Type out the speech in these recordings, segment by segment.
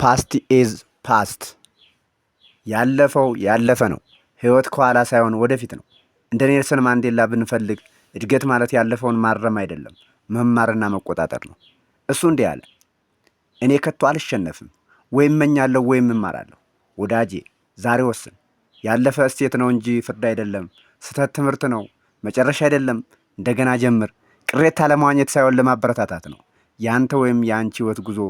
ፓስት ኢዝ ፓስት። ያለፈው ያለፈ ነው። ህይወት ከኋላ ሳይሆን ወደፊት ነው። እንደ ኔልሰን ማንዴላ ብንፈልግ እድገት ማለት ያለፈውን ማረም አይደለም፣ መማርና መቆጣጠር ነው። እሱ እንዲህ አለ፣ እኔ ከቶ አልሸነፍም፣ ወይም እመኛለሁ ወይም እማራለሁ። ወዳጄ ዛሬ ወስን። ያለፈ እሴት ነው እንጂ ፍርድ አይደለም። ስህተት ትምህርት ነው፣ መጨረሻ አይደለም። እንደገና ጀምር። ቅሬታ ለማግኘት ሳይሆን ለማበረታታት ነው። ያንተ ወይም የአንቺ ህይወት ጉዞ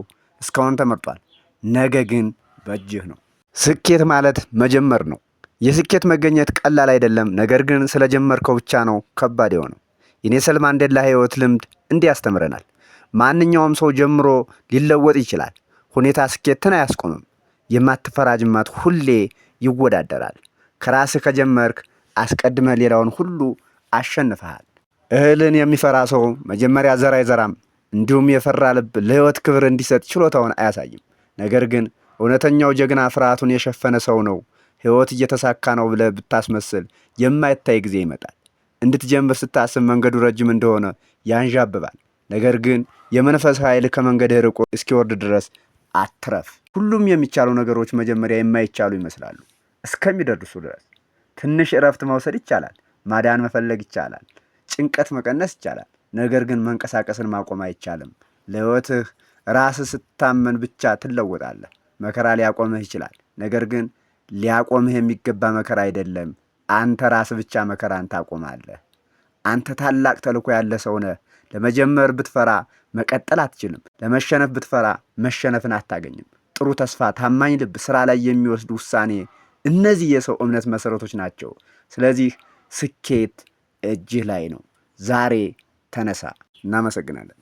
እስካሁን ተመርጧል፣ ነገ ግን በእጅህ ነው። ስኬት ማለት መጀመር ነው። የስኬት መገኘት ቀላል አይደለም፣ ነገር ግን ስለጀመርከው ብቻ ነው ከባድ የሆነው። የኔልሰን ማንዴላ ህይወት ልምድ እንዲህ ያስተምረናል። ማንኛውም ሰው ጀምሮ ሊለወጥ ይችላል። ሁኔታ ስኬትን አያስቆምም። የማትፈራ ጅማት ሁሌ ይወዳደራል። ከራስህ ከጀመርክ አስቀድመህ ሌላውን ሁሉ አሸንፈሃል። እህልን የሚፈራ ሰው መጀመሪያ ዘር አይዘራም። እንዲሁም የፈራ ልብ ለህይወት ክብር እንዲሰጥ ችሎታውን አያሳይም። ነገር ግን እውነተኛው ጀግና ፍርሃቱን የሸፈነ ሰው ነው። ህይወት እየተሳካ ነው ብለህ ብታስመስል የማይታይ ጊዜ ይመጣል። እንድትጀምር ስታስብ መንገዱ ረጅም እንደሆነ ያንዣብባል። ነገር ግን የመንፈስ ኃይል ከመንገድህ ርቆ እስኪወርድ ድረስ አትረፍ። ሁሉም የሚቻሉ ነገሮች መጀመሪያ የማይቻሉ ይመስላሉ እስከሚደርሱ ድረስ። ትንሽ እረፍት መውሰድ ይቻላል። ማዳን መፈለግ ይቻላል። ጭንቀት መቀነስ ይቻላል። ነገር ግን መንቀሳቀስን ማቆም አይቻልም። ለህይወትህ ራስህ ስታመን ብቻ ትለወጣለህ። መከራ ሊያቆምህ ይችላል። ነገር ግን ሊያቆምህ የሚገባ መከራ አይደለም። አንተ ራስህ ብቻ መከራን ታቆማለህ። አንተ ታላቅ ተልዕኮ ያለ ሰው ነህ። ለመጀመር ብትፈራ መቀጠል አትችልም። ለመሸነፍ ብትፈራ መሸነፍን አታገኝም። ጥሩ ተስፋ፣ ታማኝ ልብ፣ ስራ ላይ የሚወስድ ውሳኔ፣ እነዚህ የሰው እምነት መሰረቶች ናቸው። ስለዚህ ስኬት እጅህ ላይ ነው። ዛሬ ተነሳ። እናመሰግናለን።